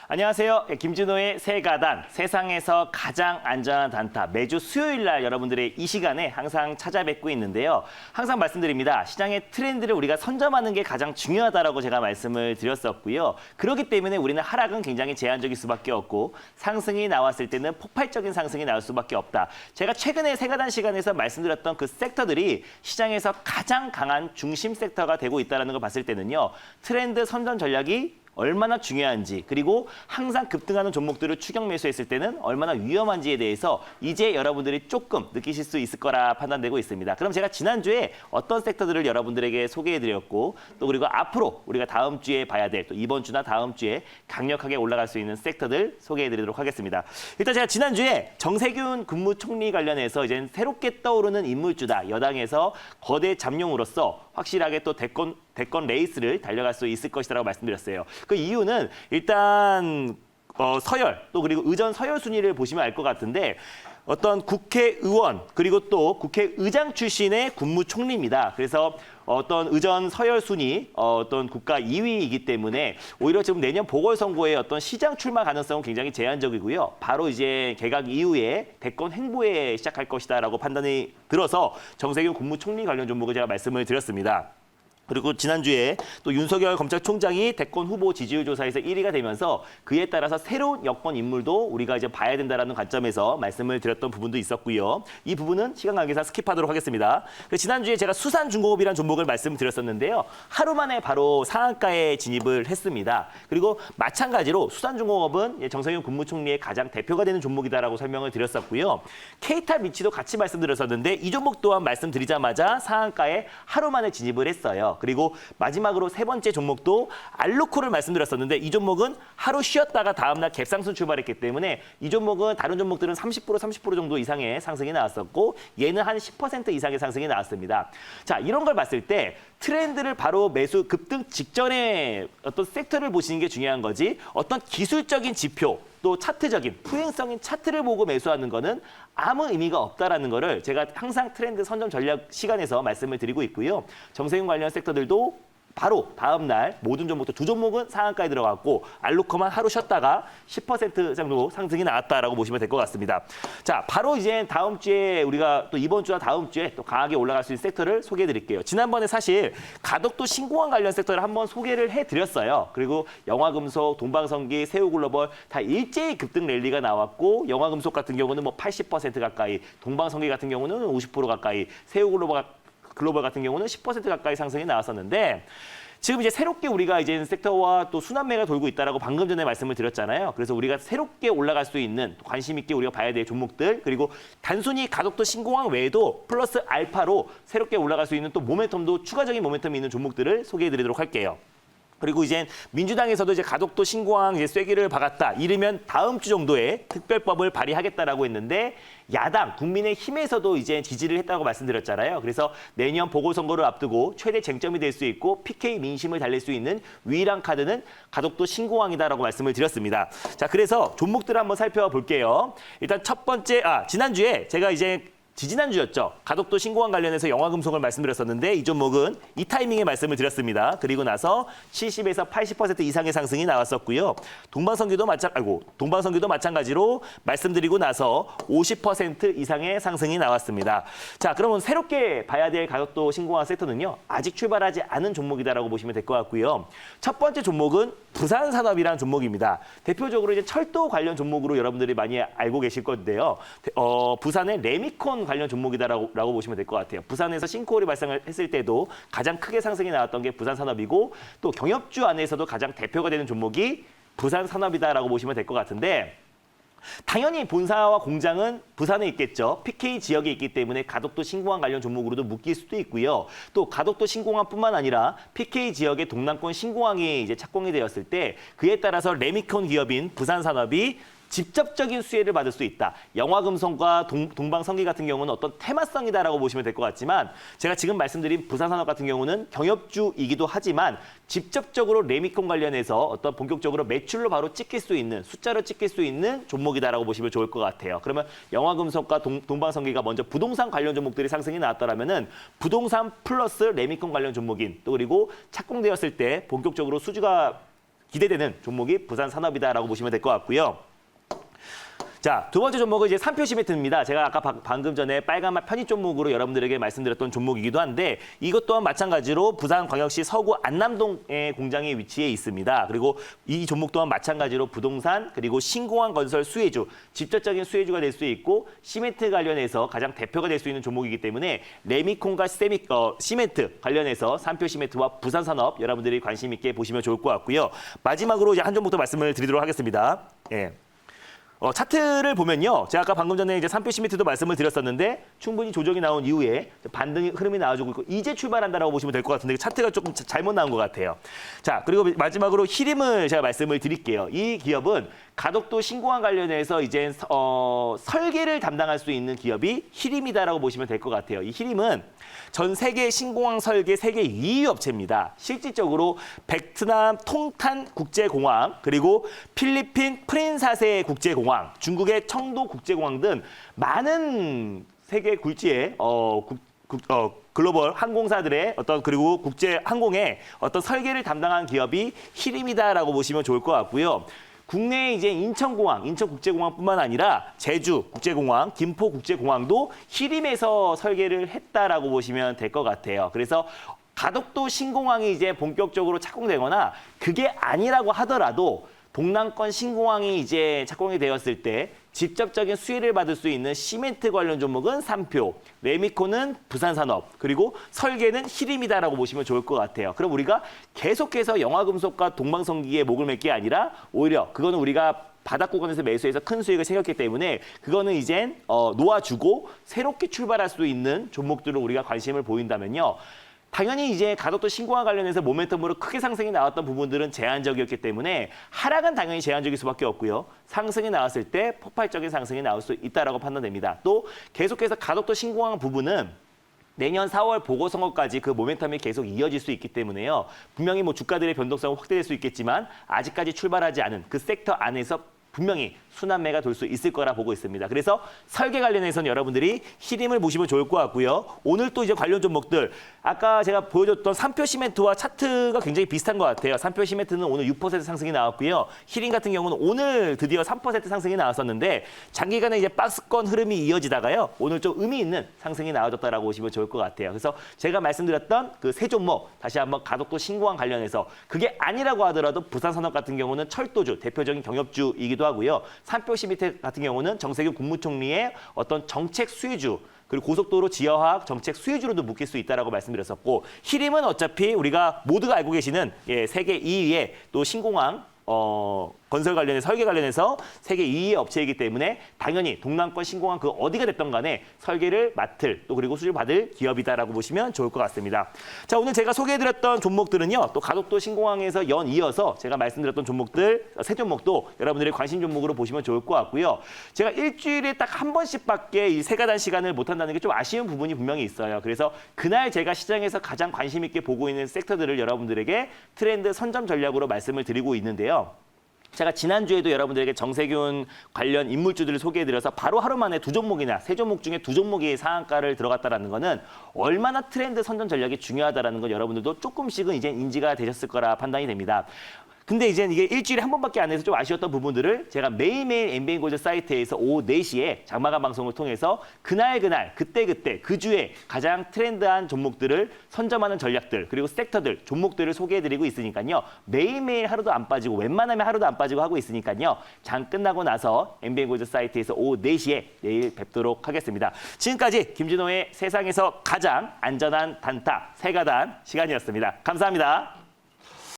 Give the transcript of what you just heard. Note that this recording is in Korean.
안녕하세요. 김준호의 세가단, 세상에서 가장 안전한 단타. 매주 수요일 날 여러분들의 이 시간에 항상 찾아뵙고 있는데요. 항상 말씀드립니다. 시장의 트렌드를 우리가 선점하는 게 가장 중요하다라고 제가 말씀을 드렸었고요. 그렇기 때문에 우리는 하락은 굉장히 제한적일 수밖에 없고 상승이 나왔을 때는 폭발적인 상승이 나올 수밖에 없다. 제가 최근에 세가단 시간에서 말씀드렸던 그 섹터들이 시장에서 가장 강한 중심 섹터가 되고 있다는 걸 봤을 때는요. 트렌드 선점 전략이 얼마나 중요한지, 그리고 항상 급등하는 종목들을 추격 매수했을 때는 얼마나 위험한지에 대해서 이제 여러분들이 조금 느끼실 수 있을 거라 판단되고 있습니다. 그럼 제가 지난주에 어떤 섹터들을 여러분들에게 소개해드렸고, 또 그리고 앞으로 우리가 다음 주에 봐야 될, 또 이번 주나 다음 주에 강력하게 올라갈 수 있는 섹터들 소개해드리도록 하겠습니다. 일단 제가 지난주에 정세균 국무총리 관련해서 이제 새롭게 떠오르는 인물주다. 여당에서 거대 잠룡으로서 확실하게 또 대권 레이스를 달려갈 수 있을 것이라고 말씀드렸어요. 그 이유는 일단 서열, 또 그리고 의전 서열 순위를 보시면 알 것 같은데 어떤 국회의원 그리고 또 국회의장 출신의 국무총리입니다. 그래서 어떤 의전 서열 순위, 어떤 국가 2위이기 때문에 오히려 지금 내년 보궐선거에 어떤 시장 출마 가능성은 굉장히 제한적이고요. 바로 이제 개각 이후에 대권 행보에 시작할 것이다라고 판단이 들어서 정세균 국무총리 관련 종목을 제가 말씀을 드렸습니다. 그리고 지난주에 또 윤석열 검찰총장이 대권 후보 지지율 조사에서 1위가 되면서 그에 따라서 새로운 여권 인물도 우리가 이제 봐야 된다라는 관점에서 말씀을 드렸던 부분도 있었고요. 이 부분은 시간 관계상 스킵하도록 하겠습니다. 지난주에 제가 수산중공업이라는 종목을 말씀드렸었는데요. 하루 만에 바로 상한가에 진입을 했습니다. 그리고 마찬가지로 수산중공업은 정세균 국무총리의 가장 대표가 되는 종목이다라고 설명을 드렸었고요. K탑 위치도 같이 말씀드렸었는데 이 종목 또한 말씀드리자마자 상한가에 하루 만에 진입을 했어요. 그리고 마지막으로 세 번째 종목도 알루코를 말씀드렸었는데 이 종목은 하루 쉬었다가 다음날 갭상승 출발했기 때문에 이 종목은 다른 종목들은 30% 정도 이상의 상승이 나왔었고 얘는 한 10% 이상의 상승이 나왔습니다. 자, 이런 걸 봤을 때 트렌드를 바로 매수 급등 직전에 어떤 섹터를 보시는 게 중요한 거지 어떤 기술적인 지표 또 차트적인 후행성인 차트를 보고 매수하는 거는 아무 의미가 없다라는 거를 제가 항상 트렌드 선점 전략 시간에서 말씀을 드리고 있고요. 정세균 관련 섹터들도 바로 다음 날 모든 종목도 두 종목은 상한가에 들어갔고 알루코만 하루 쉬었다가 10% 정도 상승이 나왔다라고 보시면 될 것 같습니다. 자, 바로 이제 다음 주에 우리가 또 이번 주나 다음 주에 또 강하게 올라갈 수 있는 섹터를 소개해 드릴게요. 지난번에 사실 가덕도 신공항 관련 섹터를 한번 소개를 해 드렸어요. 그리고 영화금속, 동방성기, 새우글로벌 다 일제히 급등 랠리가 나왔고 영화금속 같은 경우는 뭐 80% 가까이, 동방성기 같은 경우는 50% 가까이, 새우글로벌 같은 경우는 10% 가까이 상승이 나왔었는데 지금 이제 새롭게 우리가 이제 섹터와 또 순환매가 돌고 있다라고 방금 전에 말씀을 드렸잖아요. 그래서 우리가 새롭게 올라갈 수 있는 관심 있게 우리가 봐야 될 종목들 그리고 단순히 가덕도 신공항 외에도 플러스 알파로 새롭게 올라갈 수 있는 또 모멘텀도 추가적인 모멘텀이 있는 종목들을 소개해드리도록 할게요. 그리고 이제 민주당에서도 이제 가덕도 신공항 이제 쐐기를 박았다. 이르면 다음 주 정도에 특별법을 발의하겠다라고 했는데 야당 국민의힘에서도 이제 지지를 했다고 말씀드렸잖아요. 그래서 내년 보궐선거를 앞두고 최대 쟁점이 될 수 있고 PK 민심을 달랠 수 있는 유일한 카드는 가덕도 신공항이다라고 말씀을 드렸습니다. 자, 그래서 종목들을 한번 살펴볼게요. 일단 첫 번째, 지난주에 제가 이제 지지난주였죠. 가덕도 신공항 관련해서 영화금속을 말씀드렸었는데 이 종목은 이 타이밍에 말씀을 드렸습니다. 그리고 나서 70에서 80% 이상의 상승이 나왔었고요. 동방성기도 마찬가지로 말씀드리고 나서 50% 이상의 상승이 나왔습니다. 자, 그러면 새롭게 봐야 될 가덕도 신공항 섹터는요. 아직 출발하지 않은 종목이다라고 보시면 될 것 같고요. 첫 번째 종목은 부산산업이라는 종목입니다. 대표적으로 이제 철도 관련 종목으로 여러분들이 많이 알고 계실 건데요. 부산의 레미콘 관련 종목이다라고 보시면 될 것 같아요. 부산에서 싱크홀이 발생했을 때도 가장 크게 상승이 나왔던 게 부산산업이고 또 경협주 안에서도 가장 대표가 되는 종목이 부산산업이다라고 보시면 될 것 같은데 당연히 본사와 공장은 부산에 있겠죠. PK 지역에 있기 때문에 가덕도 신공항 관련 종목으로도 묶일 수도 있고요. 또 가덕도 신공항뿐만 아니라 PK 지역의 동남권 신공항이 이제 착공이 되었을 때 그에 따라서 레미콘 기업인 부산산업이 직접적인 수혜를 받을 수 있다. 영화금속과 동방성기 같은 경우는 어떤 테마성이다라고 보시면 될 것 같지만 제가 지금 말씀드린 부산산업 같은 경우는 경협주이기도 하지만 직접적으로 레미콘 관련해서 어떤 본격적으로 매출로 바로 찍힐 수 있는 숫자로 찍힐 수 있는 종목이다라고 보시면 좋을 것 같아요. 그러면 영화금속과 동방성기가 먼저 부동산 관련 종목들이 상승이 나왔더라면은 부동산 플러스 레미콘 관련 종목인 또 그리고 착공되었을 때 본격적으로 수주가 기대되는 종목이 부산산업이다라고 보시면 될 것 같고요. 자, 두 번째 종목은 이제 산표 시멘트입니다. 제가 아까 방금 전에 빨간맛 편입 종목으로 여러분들에게 말씀드렸던 종목이기도 한데 이것 또한 마찬가지로 부산광역시 서구 안남동의 공장에 위치해 있습니다. 그리고 이 종목 또한 마찬가지로 부동산 그리고 신공항 건설 수혜주, 직접적인 수혜주가 될 수 있고 시멘트 관련해서 가장 대표가 될 수 있는 종목이기 때문에 레미콘과 시멘트 관련해서 산표 시멘트와 부산산업 여러분들이 관심 있게 보시면 좋을 것 같고요. 마지막으로 이제 한 종목 더 말씀을 드리도록 하겠습니다. 예. 차트를 보면요. 제가 아까 방금 전에 이제 산표 시멘트도 말씀을 드렸었는데 충분히 조정이 나온 이후에 반등 흐름이 나와주고 있고 이제 출발한다라고 보시면 될 것 같은데 차트가 조금 잘못 나온 것 같아요. 자, 그리고 마지막으로 히림을 제가 말씀을 드릴게요. 이 기업은 가덕도 신공항 관련해서 이제 설계를 담당할 수 있는 기업이 히림이다라고 보시면 될 것 같아요. 이 히림은 전 세계 신공항 설계 세계 2위 업체입니다. 실질적으로 베트남 통탄 국제공항 그리고 필리핀 프린사세 국제공항, 중국의 청도 국제공항 등 많은 세계 굴지의 글로벌 항공사들의 그리고 국제 항공의 설계를 담당한 기업이 히림이다라고 보시면 좋을 것 같고요. 국내에 이제 인천공항, 인천국제공항뿐만 아니라 제주국제공항, 김포국제공항도 히림에서 설계를 했다라고 보시면 될 것 같아요. 그래서 가덕도 신공항이 이제 본격적으로 착공되거나 그게 아니라고 하더라도 동남권 신공항이 이제 착공이 되었을 때 직접적인 수혜를 받을 수 있는 시멘트 관련 종목은 산표, 레미콘은 부산산업, 그리고 설계는 히림이다라고 보시면 좋을 것 같아요. 그럼 우리가 계속해서 영화금속과 동방성기에 목을 맬 게 아니라 오히려 그거는 우리가 바닥 구간에서 매수해서 큰 수익을 챙겼기 때문에 그거는 이젠 놓아주고 새롭게 출발할 수 있는 종목들을 우리가 관심을 보인다면요. 당연히 이제 가덕도 신공항 관련해서 모멘텀으로 크게 상승이 나왔던 부분들은 제한적이었기 때문에 하락은 당연히 제한적일 수밖에 없고요. 상승이 나왔을 때 폭발적인 상승이 나올 수 있다라고 판단됩니다. 또 계속해서 가덕도 신공항 부분은 내년 4월 보궐선거까지 그 모멘텀이 계속 이어질 수 있기 때문에요. 분명히 뭐 주가들의 변동성은 확대될 수 있겠지만 아직까지 출발하지 않은 그 섹터 안에서 분명히 순환매가 돌 수 있을 거라 보고 있습니다. 그래서 설계 관련해서는 여러분들이 히림을 보시면 좋을 것 같고요. 오늘 또 이제 관련 종목들 아까 제가 보여줬던 산표 시멘트와 차트가 굉장히 비슷한 것 같아요. 산표 시멘트는 오늘 6% 상승이 나왔고요. 히림 같은 경우는 오늘 드디어 3% 상승이 나왔었는데 장기간에 이제 박스권 흐름이 이어지다가요. 오늘 좀 의미 있는 상승이 나와줬다라고 보시면 좋을 것 같아요. 그래서 제가 말씀드렸던 그 세 종목 다시 한번 가덕도 신공항 관련해서 그게 아니라고 하더라도 부산산업 같은 경우는 철도주 대표적인 경협주이기도 하고요. 산표 시멘트 같은 경우는 정세균 국무총리의 어떤 정책 수혜주 그리고 고속도로 지하화학 정책 수혜주로도 묶일 수 있다라고 말씀드렸었고 히림은 어차피 우리가 모두가 알고 계시는 세계 2위의 또 신공항 건설 관련해서 설계 관련해서 세계 2위의 업체이기 때문에 당연히 동남권 신공항 그 어디가 됐던 간에 설계를 맡을 또 그리고 수주를 받을 기업이다라고 보시면 좋을 것 같습니다. 자, 오늘 제가 소개해드렸던 종목들은요. 또 가덕도 신공항에서 연이어서 제가 말씀드렸던 종목들 세 종목도 여러분들의 관심 종목으로 보시면 좋을 것 같고요. 제가 일주일에 딱 한 번씩밖에 이 세가단 시간을 못한다는 게 좀 아쉬운 부분이 분명히 있어요. 그래서 그날 제가 시장에서 가장 관심 있게 보고 있는 섹터들을 여러분들에게 트렌드 선점 전략으로 말씀을 드리고 있는데요. 제가 지난주에도 여러분들에게 정세균 관련 인물주들을 소개해드려서 바로 하루 만에 두 종목이나 세 종목 중에 두 종목이 상한가를 들어갔다는 거는 얼마나 트렌드 선점 전략이 중요하다는 건 여러분들도 조금씩은 이제 인지가 되셨을 거라 판단이 됩니다. 근데 이제 이게 일주일에 한 번밖에 안 해서 좀 아쉬웠던 부분들을 제가 매일매일 엠비엔골드 사이트에서 오후 4시에 장마감 방송을 통해서 그날 그때 그 주에 가장 트렌드한 종목들을 선점하는 전략들 그리고 섹터들 종목들을 소개해드리고 있으니까요. 매일매일 하루도 안 빠지고 웬만하면 하루도 안 빠지고 하고 있으니까요. 장 끝나고 나서 엠비엔골드 사이트에서 오후 4시에 내일 뵙도록 하겠습니다. 지금까지 김진호의 세상에서 가장 안전한 단타 세가단 시간이었습니다. 감사합니다.